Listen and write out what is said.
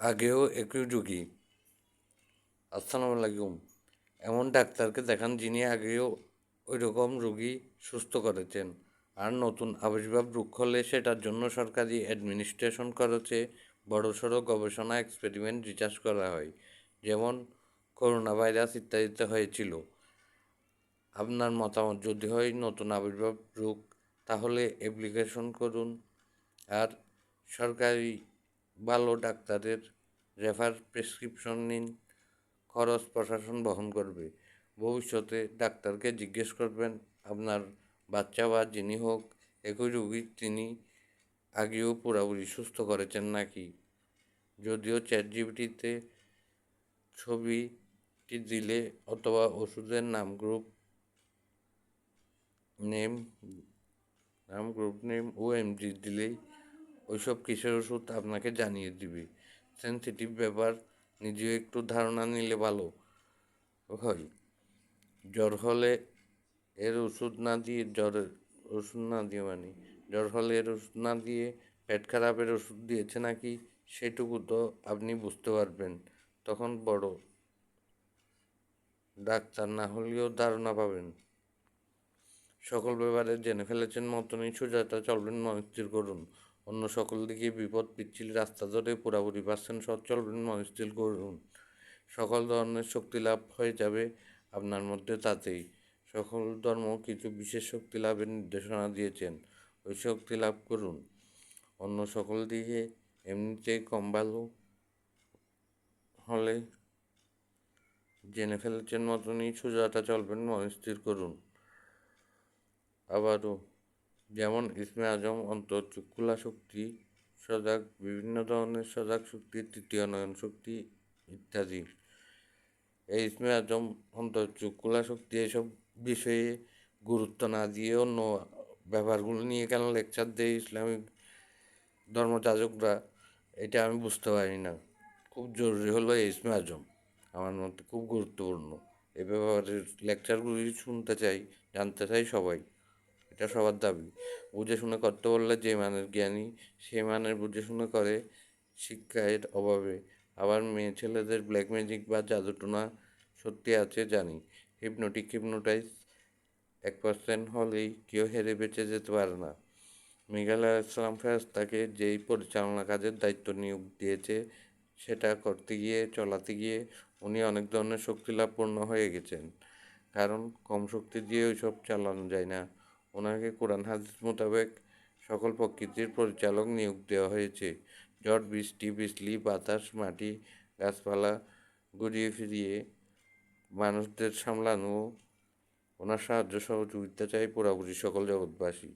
আগেও একই রুগী। আসসালামু আলাইকুম। এমন ডাক্তারকে দেখান যিনি আগেও ওই রকম রুগী সুস্থ করেছেন। আর নতুন আবির্ভাব রোগ হলে সেটার জন্য সরকারি অ্যাডমিনিস্ট্রেশন খরচে বড়সড় গবেষণা এক্সপেরিমেন্ট রিসার্চ করা হয়। যেমন করোনা ভাইরাস ইত্যাদিতে হয়েছিল। আপনার মতামত যদি হয় নতুন আবির্ভাব রোগ, তাহলে অ্যাপ্লিকেশন করুন। আর সরকারি ভালো ডাক্তারের প্রেসক্রিপশন নিন। খরচ প্রশাসন বহন করবে। ভবিষ্যতে ডাক্তারকে জিজ্ঞেস করবেন আপনার বাচ্চা বা যিনি হোক একই রোগী তিনি আগেও পুরোপুরি সুস্থ করেছেন নাকি। যদিও চ্যাটজিপিটিতে ছবিটি দিলে অথবা ওষুধের নেম গ্রুপ নেম ও এমজি দিলেই ওইসব কিসের ওষুধ আপনাকে জানিয়ে দিবে। সেন্সিটিভ ব্যাপার, নিজেও একটু ধারণা নিলে ভালো হয়। জ্বর হলে এর ওষুধ না দিয়ে জ্বর হলে এর ওষুধ না দিয়ে পেট খারাপের ওষুধ দিয়েছে নাকি সেটুকু তো আপনি বুঝতে পারবেন। তখন বড় ডাক্তার না হলেও ধারণা পাবেন। সকল ব্যাপারে জেনে ফেলেছেন মতনই সোজাটা চলবেন, মনস্থির করুন। অন্য সকল দিকে বিপদ পিচ্ছিল রাস্তা ধরে পুরাপুরি পাচ্ছেন, সৎ চলবেন, মনস্থির করুন। সকল ধরনের শক্তি লাভ হয়ে যাবে আপনার মধ্যে তাতেই। সকল ধর্ম কিছু বিশেষ শক্তি লাভের নির্দেশনা দিয়েছেন, ওই শক্তি লাভ করুন। অন্য সকল দিকে এমনিতেই কম ভালো হলে জেনে ফেলেছেন মতনই সোজাটা চলবেন, মনস্থির করুন। আবারও যেমন ইসমে আজম, অন্তর্চক্ষুলা শক্তি, সজাগ, বিভিন্ন ধরনের সজাগ শক্তি, তৃতীয় নয়ন শক্তি ইত্যাদি। এই ইসমে আজম, অন্তর্চক্ষুলা শক্তি এসব বিষয়ে গুরুত্ব না দিয়ে অন্য ব্যাপারগুলো নিয়ে কেন লেকচার দেয় ইসলামিক ধর্মযাজকরা, এটা আমি বুঝতে পারি না। খুব জরুরি হলো এই ইসমে আজম, আমার মতে খুব গুরুত্বপূর্ণ। এই ব্যাপারে লেকচারগুলি শুনতে চাই, জানতে চাই সবাই, এটা সবার দাবি। বুঝে শুনে করতে বললে যে মানের জ্ঞানী সে মানের বুঝে শুনে করে, শিক্ষার অভাবে। আবার মেয়ে ছেলেদের ব্ল্যাক ম্যাজিক বা জাদুটোনা সত্যি আছে জানি। হিপনোটাইজ 1% হলেই কেউ হেরে বেঁচে যেতে পারে না। মিকাইল আলাইহিসসালাম ফেরেশতাকে যেই পরিচালনা কাজের দায়িত্ব নিয়োগ দিয়েছে সেটা চলাতে গিয়ে উনি অনেক ধরনের শক্তি লাভপূর্ণ হয়ে গেছেন। কারণ কম শক্তি দিয়ে ওইসব চালানো যায় না। ওনাকে কোরআন হাদিস মোতাবেক সকল প্রকৃতির পরিচালক নিয়োগ দেওয়া হয়েছে। ঝড় বৃষ্টি, বিজলি, বাতাস, মাটি, গাছপালা ঘুরিয়ে ফিরিয়ে মানুষদের সামলানো, ওনার সাহায্য সহযোগিতা চাই পুরোপুরি সকল জগৎবাসী।